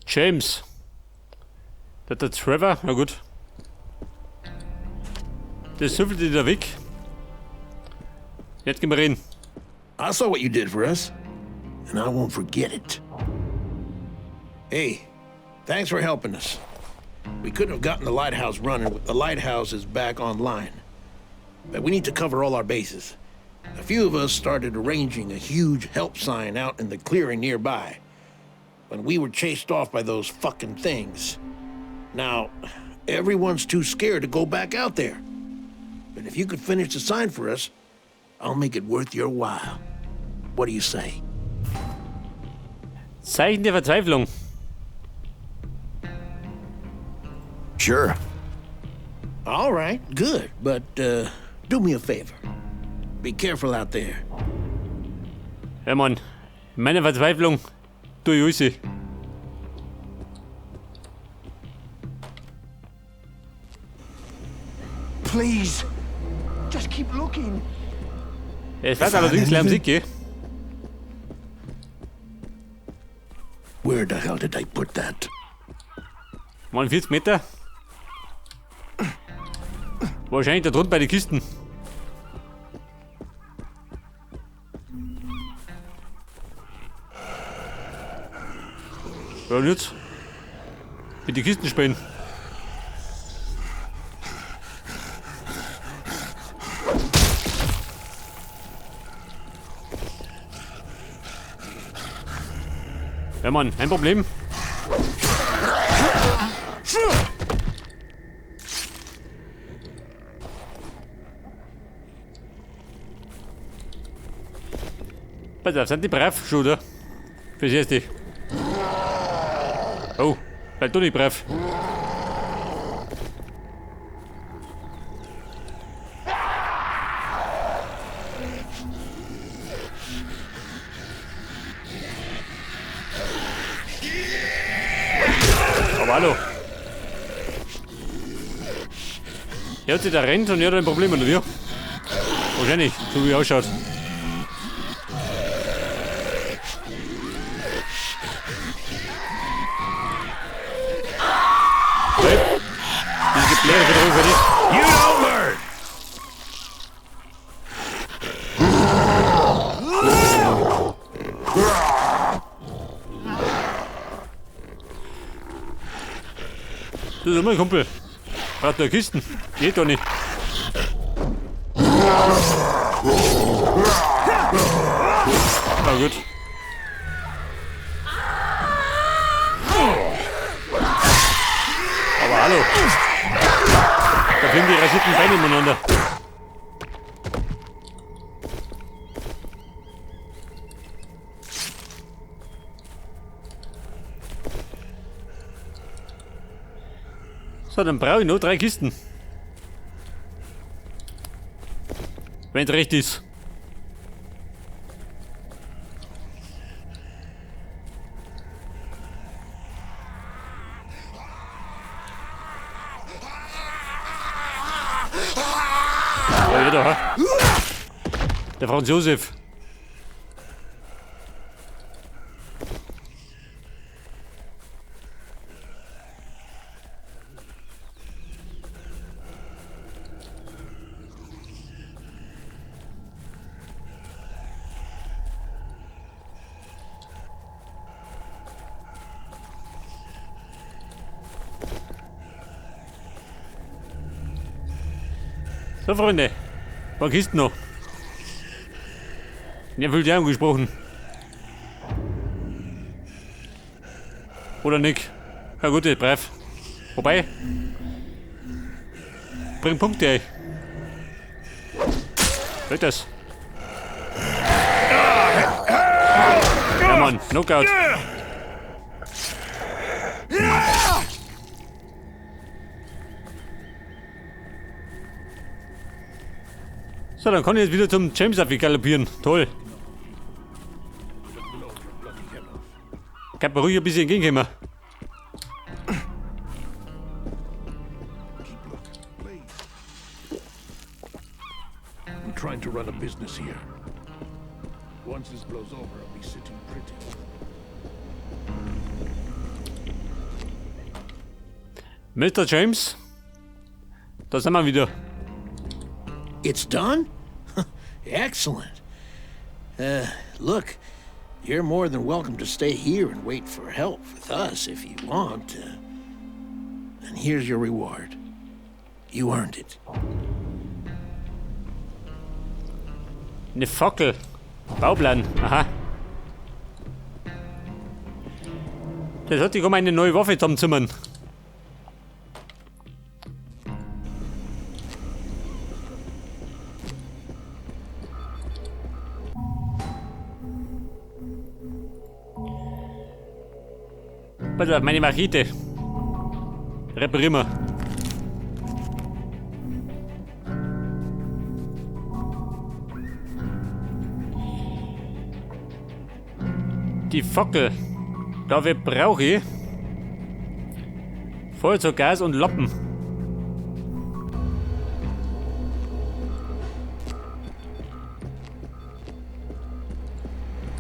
James. Der Trevor, na gut. Der süffelt ihn da weg. Jetzt gehen wir rein. I saw what you did for us, and I won't forget it. Hey, thanks for helping us. We couldn't have gotten the lighthouse running with the lighthouse is back online. But we need to cover all our bases. A few of us started arranging a huge help sign out in the clearing nearby when we were chased off by those fucking things. Now, everyone's too scared to go back out there. But if you could finish the sign for us, I'll make it worth your while. What do you say? Zeichen der Verzweiflung. Sure. All right, good. But do me a favor. Be careful out there. Ja, Mann. Meine Verzweiflung. Du Jussi. Please. Just keep looking. Es wird allerdings gleich Musik, gell? Where the hell did I put that? Mal 40 Meter. Wahrscheinlich da drunten bei den Kisten. Ja, und jetzt? Mit den Kisten spielen. Ja, Mann, ein Problem. Pass auf, sind die brav schon, oder? Fürs Erste. Oh, bleib du nicht brav. Aber hallo. Er hat sich da rennt und er hat ein Problem, oder wie? Wahrscheinlich, so wie er ausschaut. Diese Gebläre verdrängen für dich. You don't learn! Du sag mal, Kumpel. Braucht der Kisten. Geht doch nicht. Na gut. Aber hallo. Da fliegen die rasierten Beine umeinander. So, dann brauche ich nur 3 Kisten. Wenn's recht ist. Ja, jeder, ha? Der Franz Josef. So, Freunde. Was ist noch? Ja, will ja angesprochen. Oder nicht? Ja gut, brav. Wobei. Bring Punkte ein. Hört das? Ja, Mann, Knockout. So, dann kann ich jetzt wieder zum James galoppieren. Toll. Kann man ruhig ein bisschen entgegenkommen. I'm trying to run a business here. Once this blows over, I'll be sitting pretty. Mr. James? Da sind wir wieder. It's done? Excellent. Look, you're more than welcome to stay here and wait for help with us if you want. And here's your reward. You earned it. Eine Fackel. Bauplan. Aha. Das hat sich um eine neue Waffe zusammenzimmern. Pass auf, meine Machete. Reparieren wir. Die Fackel. Dafür brauche ich Feuerzeug, Gas und Lappen.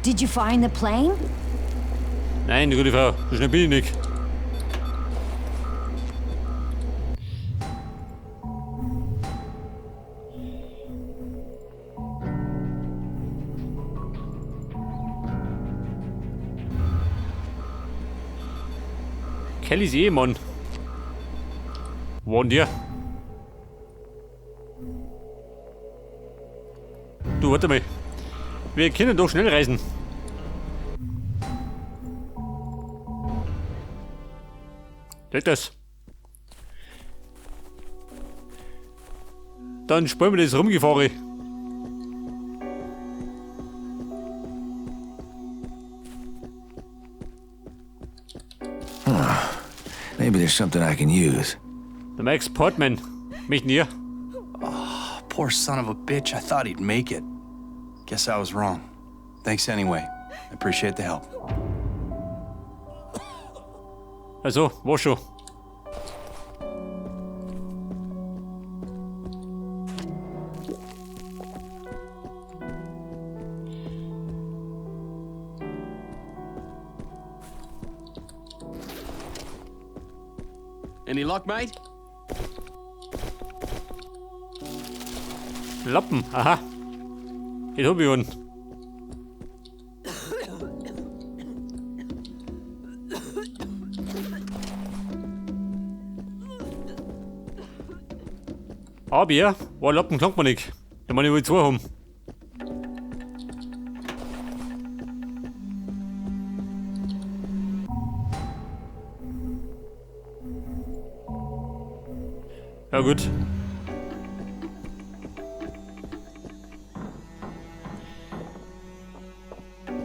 Did you find the plane? Nein, gute Frau, so schnell bin ich nicht. Kellys Ehemann. Wohnt ihr? Du, warte mal. Wir können doch schnell reisen. Geht das? Dann sparen wir das Rumgefahren. Maybe there's something I can use. Der Max Portman. Mich nie. Poor son of a bitch. I thought he'd make it. Guess I was wrong. Thanks anyway. I appreciate the help. Also, war schon. Any luck, mate? Lappen, aha. Jetzt hab ich einen. Aber ja, war Lappen klangt man nicht. Da muss ich wohl zwei haben. Ja gut.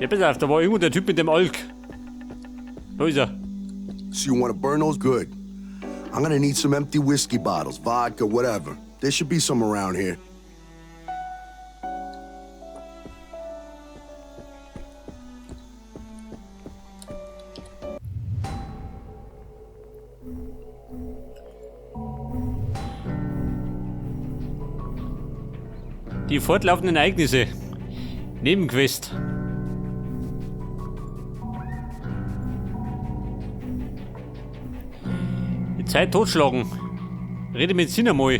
Ja, pass auf, da war irgendwo der Typ mit dem Alk. Da ist er. So you want to burn those? Good. I'm gonna need some empty whiskey bottles, vodka, whatever. There should be some around here. Die fortlaufenden Ereignisse. Nebenquest. Die Zeit totschlagen. Rede mit Sinn einmal.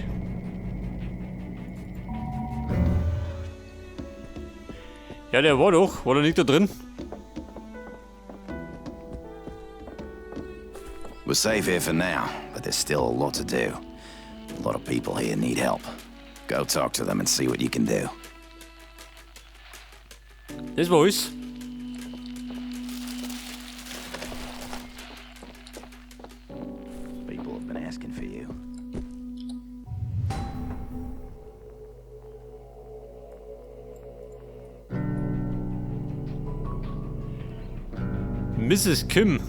Ja, der war doch. War der nicht da drin? We're safe here for now, but there's still a lot to do. A lot of people here need help. Go talk to them and see what you can do. Das war alles. People have been asking for you. Mrs. Kim.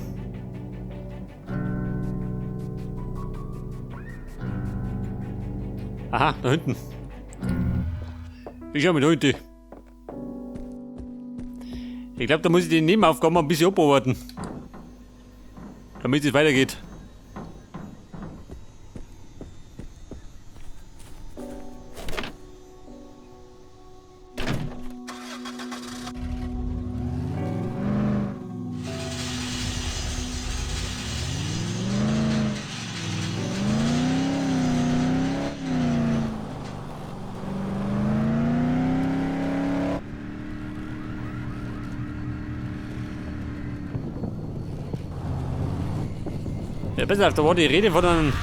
Aha, da hinten. Ich schau mal da hinten. Ich glaube, da muss ich die Nebenaufgaben ein bisschen abarbeiten. Damit es weitergeht. Ja, besser, da war die Rede von einem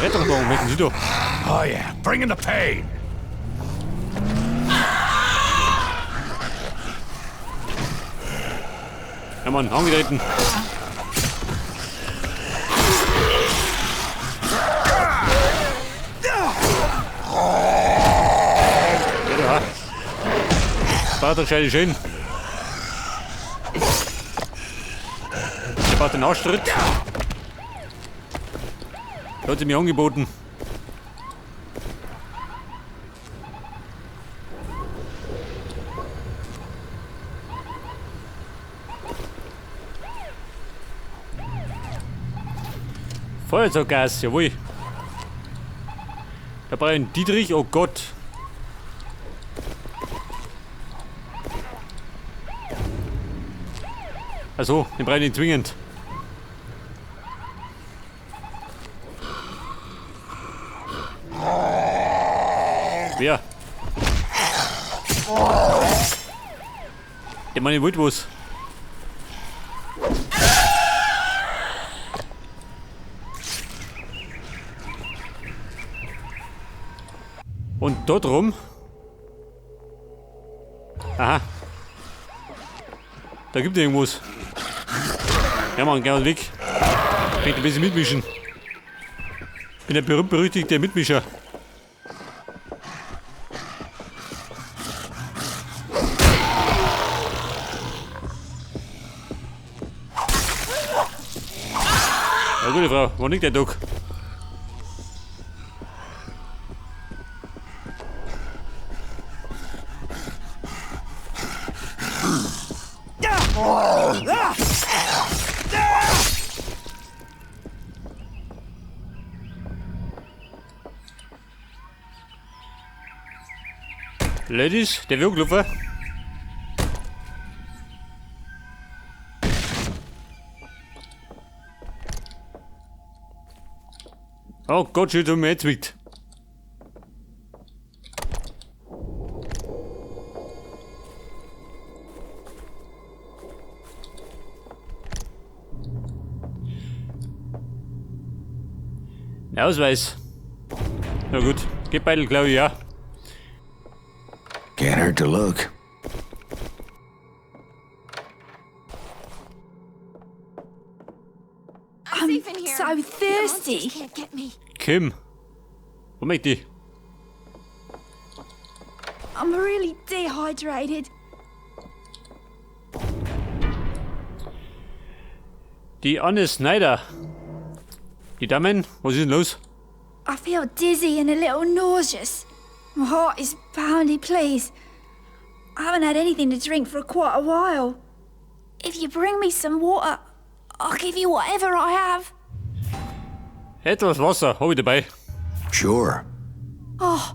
Rettungswagen, möchten Sie doch. Oh yeah, bring in the pain. Ja, Mann, angetreten. Ja, spart doch schön. Ich brauche den Arschtritt. Da hat sie mir angeboten. Feuerzeuggas, jawohl. Da brauche ich einen Dietrich, oh Gott. Achso, den brauche ich nicht zwingend. Wer? Der Mann, ich wollte was. Und dort rum. Aha. Da gibt es irgendwas. Ja, Mann, geh mal weg. Ich möchte ein bisschen mitmischen. Ich bin der berühmt-berüchtigte Mitmischer. Ja, gute Frau, wo liegt der Duck? Ladies, der Wirklupfer. Oh Gott, schüttel mir jetzt mit. Ausweis. Na gut, geht beide, glaube ich, ja. Can't hurt to look. I'm so thirsty. Can't get me. Kim. Wo möcht die? I'm really dehydrated. Die Anne Snyder. Die Damen, was ist denn los? I feel dizzy and a little nauseous. My heart is pounding, please. I haven't had anything to drink for quite a while. If you bring me some water, I'll give you whatever I have. Etwas Wasser, hab ich dabei. Sure. Oh,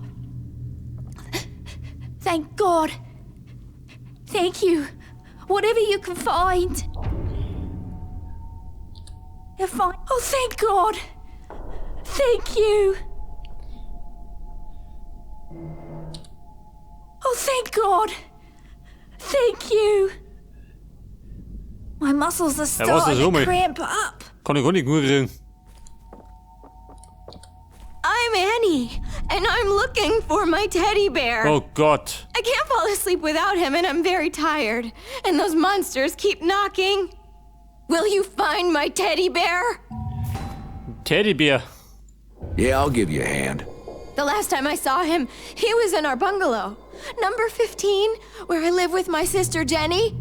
thank God. Thank you. Whatever you can find. You're fine. Oh, thank God. Thank you. Oh, thank God. Thank you. My muscles are Ja, was ist starting so, to mate? cramp up. Kann ich gar nicht gut kriegen. I'm Annie, and I'm looking for my teddy bear. Oh Gott. I can't fall asleep without him, and I'm very tired. And those monsters keep knocking. Will you find my teddy bear? Teddybär. Yeah, I'll give you a hand. The last time I saw him, he was in our bungalow. Number 15, where I live with my sister Jenny.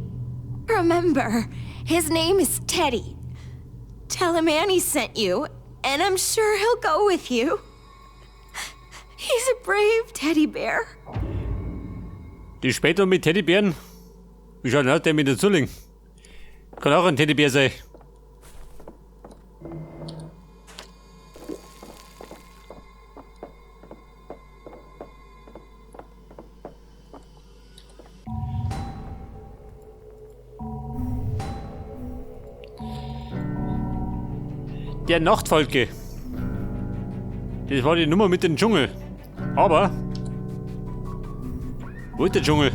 Remember, his name is Teddy. Tell him Annie sent you, and I'm sure he'll go with you. He's a brave teddy bear. Die später mit Teddybären? Wie schaut denn aus der mit der Zulling? Kann auch ein Teddybär sein. Der Nachtfalke. Das war die Nummer mit dem Dschungel. Aber wo ist der Dschungel?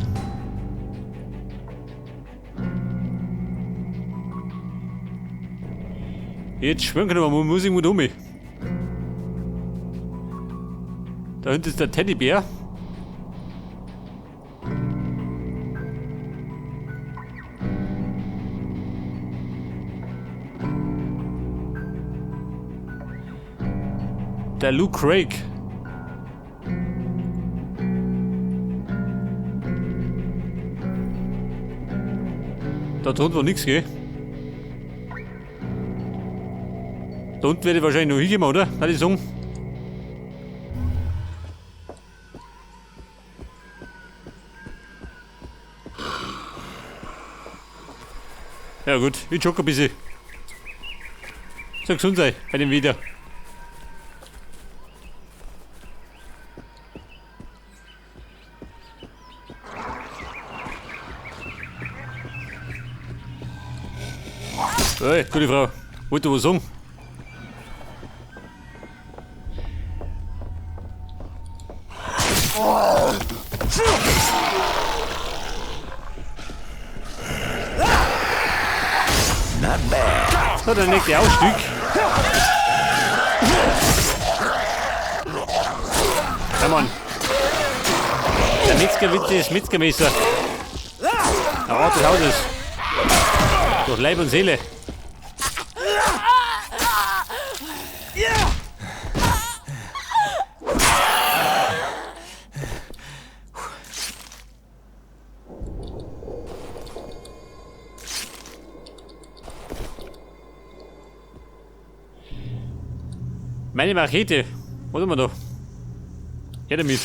Jetzt schwören können wir, muss irgendwo um. Da hinten ist der Teddybär. Der Luke Craig. Da drunten war nichts, gell? Da unten werde ich wahrscheinlich noch hingehen, oder? Würde ich sagen. Ja gut, ich jogge ein bisschen. So gesund sein bei dem Video. Hey, gute Frau. Wollt ihr was sagen? Not bad. So, dann nächste Ausstück. Ja, Mann. Der Metzgerwitz ist Metzgermesser. Der Rat des Hauses. Durch Leib und Seele. Meine Machete. Was haben wir da? Her damit.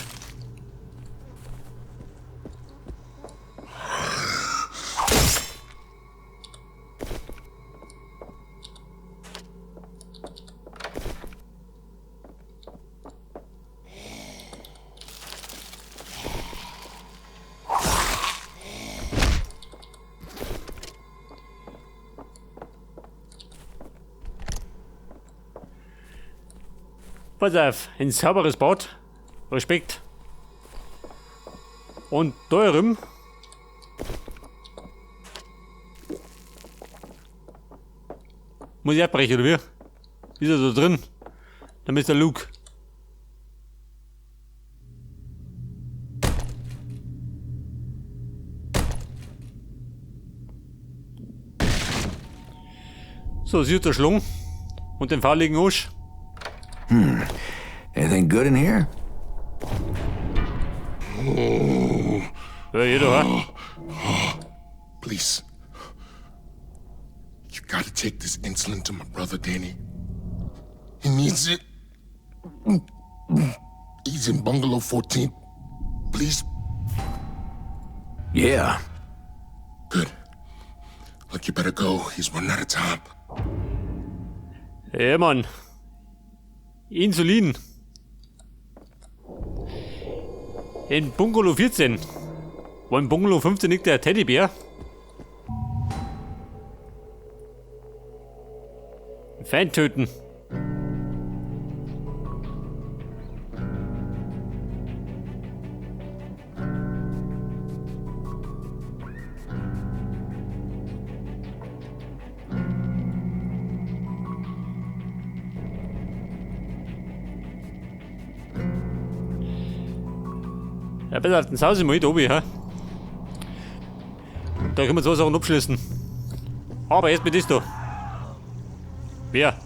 Pass auf, ein sauberes Bad. Respekt. Und da herum. Muss ich abbrechen, oder wie? Ist er da drin? Dann ist der Luke. So, sie hat der Schlung und den fahrligen Arsch. Anything good in here? Ja, jeder, ha? Please. You gotta take this insulin to my brother, Danny. He needs it. He's in Bungalow 14. Please. Yeah. Good. Look, you better go. He's running out of time. Ja, Mann. Insulin. In Bungalow 14. Wo in Bungalow 15 liegt der Teddybär. Fan töten. Ja, besser auf den Haus mal hier oben, ha? Da können wir zwei Sachen abschließen. Aber jetzt mit das da. Wer?